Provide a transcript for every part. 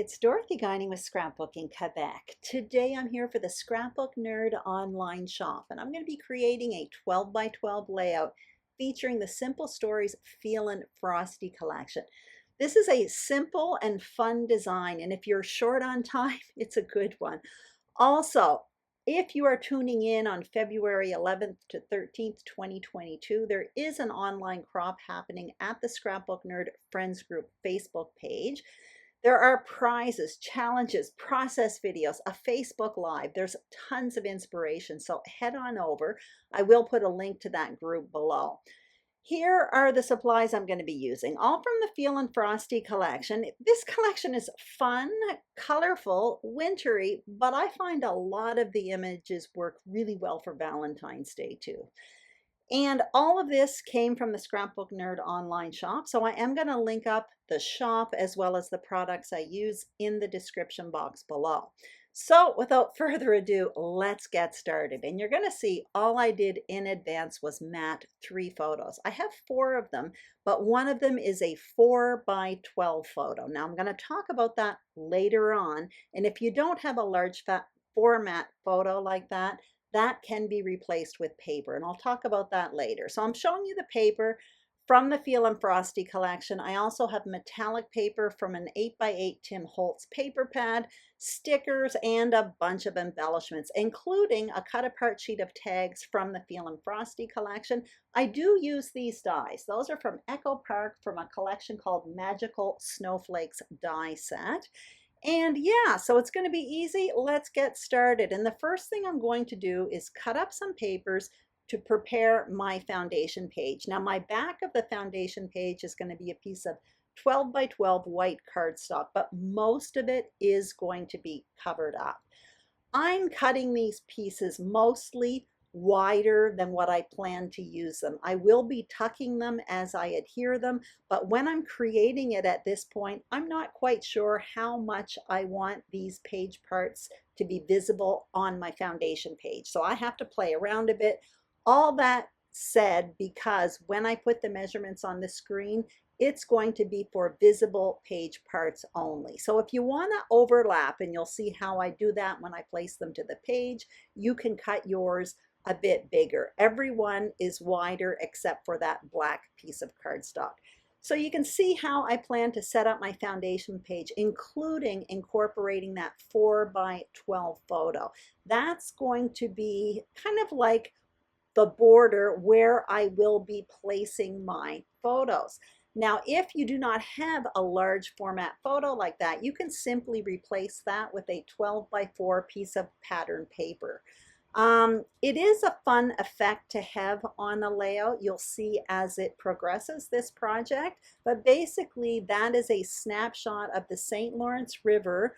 It's Dorothy Guining with Scrapbooking Quebec. Today I'm here for the Scrapbook Nerd online shop, and I'm going to be creating a 12 by 12 layout featuring the Simple Stories Feelin Frosty collection. This is a simple and fun design, and if you're short on time, it's a good one. Also, if you are tuning in on February 11th to 13th, 2022, there is an online crop happening at the Scrapbook Nerd Friends Group Facebook page. There are prizes, challenges, process videos, a Facebook Live. There's tons of inspiration, so head on over. I will put a link to that group below. Here are the supplies I'm going to be using, all from the Feelin Frosty collection. This collection is fun, colorful, wintry, but I find a lot of the images work really well for Valentine's Day too. And all of this came from the Scrapbook Nerd online shop. So I am going to link up the shop as well as the products I use in the description box below. So without further ado, let's get started. And you're going to see all I did in advance was mat 3 photos. I have 4 of them, but one of them is a 4 by 12 photo. Now I'm going to talk about that later on. And if you don't have a large format photo like that, that can be replaced with paper, and I'll talk about that later. So I'm showing you the paper from the Feelin Frosty collection. I also have metallic paper from an 8x8 Tim Holtz paper pad, stickers, and a bunch of embellishments, including a cut apart sheet of tags from the Feelin Frosty collection. I do use these dies. Those are from Echo Park from a collection called Magical Snowflakes die set. And yeah, so it's going to be easy. Let's get started. And the first thing I'm going to do is cut up some papers to prepare my foundation page. Now my back of the foundation page is going to be a piece of 12 by 12 white cardstock, but most of it is going to be covered up. I'm cutting these pieces mostly wider than what I plan to use them. I will be tucking them as I adhere them, but when I'm creating it at this point, I'm not quite sure how much I want these page parts to be visible on my foundation page. So I have to play around a bit. All that said, because when I put the measurements on the screen, it's going to be for visible page parts only. So if you want to overlap, and you'll see how I do that when I place them to the page, you can cut yours a bit bigger. Everyone is wider except for that black piece of cardstock. So you can see how I plan to set up my foundation page, including incorporating that 4 by 12 photo. That's going to be kind of like the border where I will be placing my photos. Now, if you do not have a large format photo like that, you can simply replace that with a 12 by 4 piece of pattern paper. It is a fun effect to have on a layout. You'll see as it progresses, this project, but basically that is a snapshot of the St. Lawrence River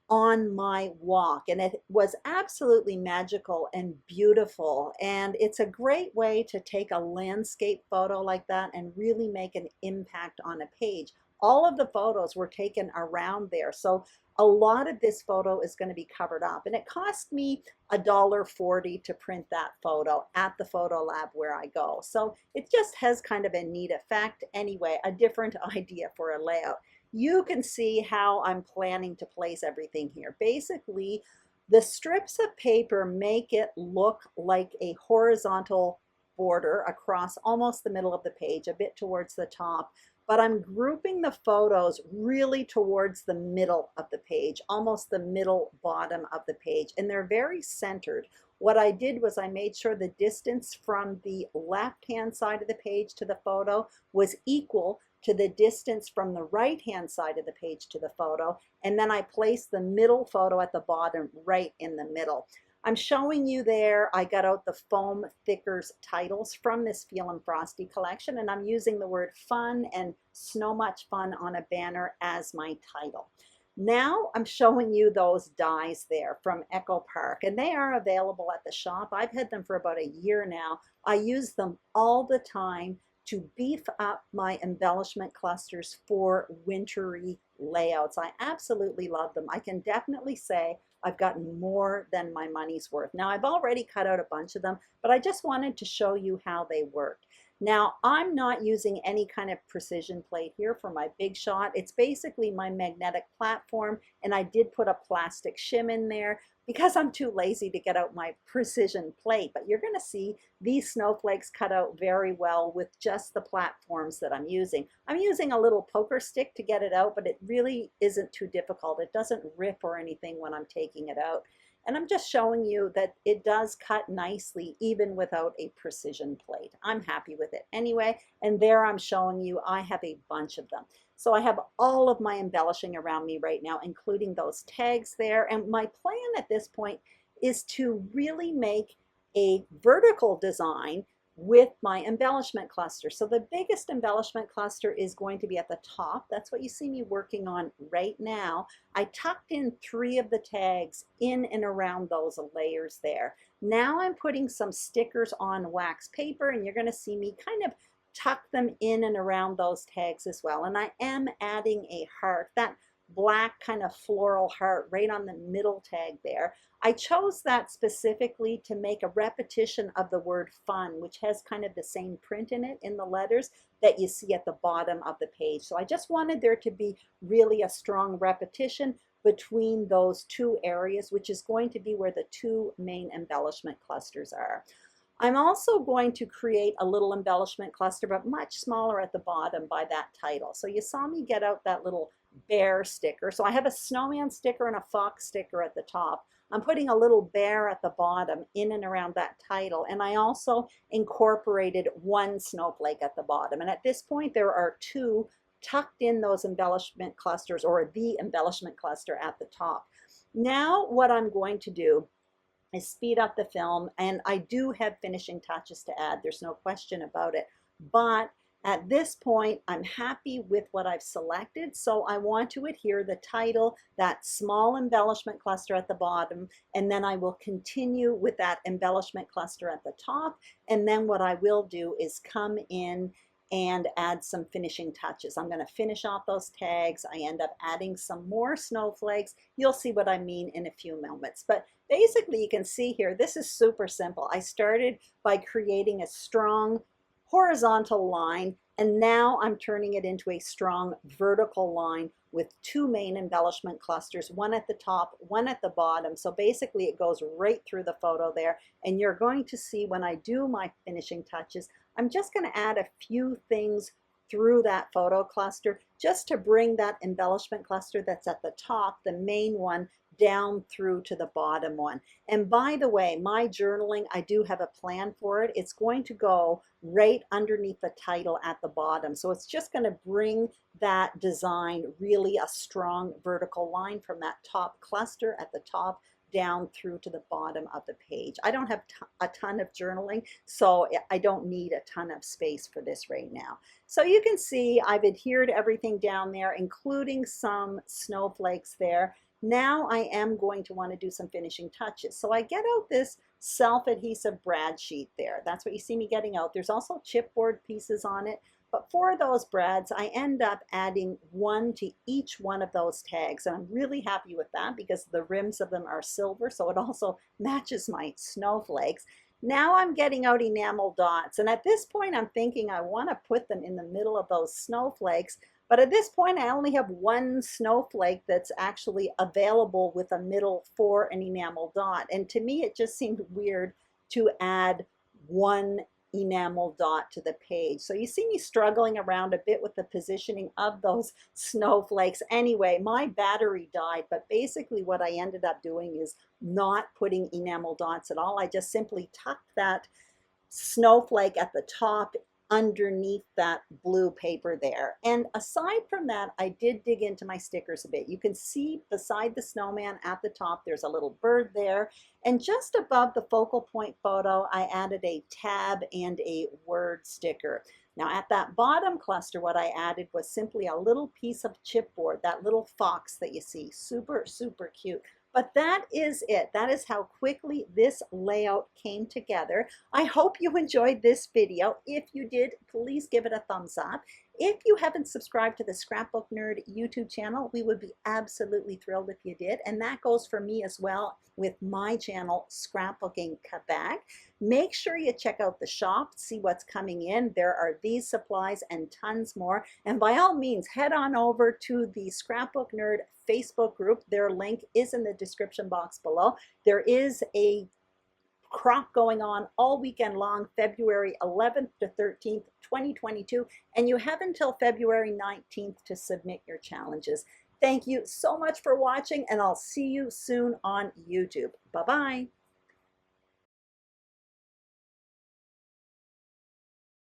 on my walk, and it was absolutely magical and beautiful, and it's a great way to take a landscape photo like that and really make an impact on a page. All of the photos were taken around there, so a lot of this photo is going to be covered up, and it cost me $1.40 to print that photo at the photo lab where I go. So it just has kind of a neat effect. Anyway, a different idea for a layout. You can see how I'm planning to place everything here. Basically, the strips of paper make it look like a horizontal border across almost the middle of the page, a bit towards the top, but I'm grouping the photos really towards the middle of the page, almost the middle bottom of the page, and they're very centered. What I did was I made sure the distance from the left-hand side of the page to the photo was equal to the distance from the right-hand side of the page to the photo, and then I placed the middle photo at the bottom right in the middle. I'm showing you there, I got out the foam thickers titles from this Feelin Frosty collection, and I'm using the word fun and snow much fun on a banner as my title. Now I'm showing you those dies there from Echo Park, and they are available at the shop. I've had them for about a year now. I use them all the time to beef up my embellishment clusters for wintry layouts. I absolutely love them. I can definitely say I've gotten more than my money's worth. Now I've already cut out a bunch of them, but I just wanted to show you how they work. Now, I'm not using any kind of precision plate here for my big shot. It's basically my magnetic platform, and I did put a plastic shim in there because I'm too lazy to get out my precision plate. But you're going to see these snowflakes cut out very well with just the platforms that I'm using. I'm using a little poker stick to get it out, but it really isn't too difficult. It doesn't rip or anything when I'm taking it out. And I'm just showing you that it does cut nicely even without a precision plate. I'm happy with it anyway. And there I'm showing you I have a bunch of them. So I have all of my embellishing around me right now, including those tags there. And my plan at this point is to really make a vertical design with my embellishment cluster. So the biggest embellishment cluster is going to be at the top. That's what you see me working on right now. I tucked in 3 of the tags in and around those layers there. Now I'm putting some stickers on wax paper, and you're going to see me kind of tuck them in and around those tags as well. And I am adding a heart, that black kind of floral heart right on the middle tag there. I chose that specifically to make a repetition of the word fun, which has kind of the same print in it in the letters that you see at the bottom of the page. So I just wanted there to be really a strong repetition between those 2 areas, which is going to be where the 2 main embellishment clusters are. I'm also going to create a little embellishment cluster, but much smaller at the bottom by that title. So you saw me get out that little bear sticker. So I have a snowman sticker and a fox sticker at the top. I'm putting a little bear at the bottom in and around that title. And I also incorporated 1 snowflake at the bottom. And at this point, there are 2 tucked in those embellishment clusters, or the embellishment cluster at the top. Now what I'm going to do is speed up the film, and I do have finishing touches to add. There's no question about it. But at this point, I'm happy with what I've selected, so I want to adhere the title, that small embellishment cluster at the bottom, and then I will continue with that embellishment cluster at the top, and then what I will do is come in and add some finishing touches. I'm going to finish off those tags. I end up adding some more snowflakes. You'll see what I mean in a few moments. But basically, you can see here, this is super simple. I started by creating a strong horizontal line, and now I'm turning it into a strong vertical line with 2 main embellishment clusters, 1 at the top, 1 at the bottom. So basically it goes right through the photo there, and you're going to see when I do my finishing touches, I'm just going to add a few things through that photo cluster just to bring that embellishment cluster that's at the top, the main one, down through to the bottom one. And by the way, my journaling, I do have a plan for it. It's going to go right underneath the title at the bottom. So it's just going to bring that design really a strong vertical line from that top cluster at the top down through to the bottom of the page. I don't have a ton of journaling, so I don't need a ton of space for this right now. So you can see I've adhered everything down there, including some snowflakes there. Now I am going to want to do some finishing touches. So I get out this self-adhesive brad sheet there. That's what you see me getting out. There's also chipboard pieces on it. But for those brads, I end up adding 1 to each one of those tags. And I'm really happy with that because the rims of them are silver, so it also matches my snowflakes. Now I'm getting out enamel dots. And at this point, I'm thinking I want to put them in the middle of those snowflakes. But at this point, I only have 1 snowflake that's actually available with a middle for an enamel dot. And to me, it just seemed weird to add 1 enamel dot to the page. So you see me struggling around a bit with the positioning of those snowflakes. Anyway, my battery died, but basically what I ended up doing is not putting enamel dots at all. I just simply tucked that snowflake at the top underneath that blue paper there. And aside from that, I did dig into my stickers a bit. You can see beside the snowman at the top, there's a little bird there. And just above the focal point photo, I added a tab and a word sticker. Now at that bottom cluster, what I added was simply a little piece of chipboard, that little fox that you see, super, super cute. But that is it. That is how quickly this layout came together. I hope you enjoyed this video. If you did, please give it a thumbs up. If you haven't subscribed to the Scrapbook Nerd YouTube channel, we would be absolutely thrilled if you did. And that goes for me as well with my channel, Scrapbooking Quebec. Make sure you check out the shop, see what's coming in. There are these supplies and tons more. And by all means, head on over to the Scrapbook Nerd Facebook group. Their link is in the description box below. There is a crop going on all weekend long, February 11th to 13th, 2022, and you have until February 19th to submit your challenges. Thank you so much for watching, and I'll see you soon on YouTube. Bye-bye.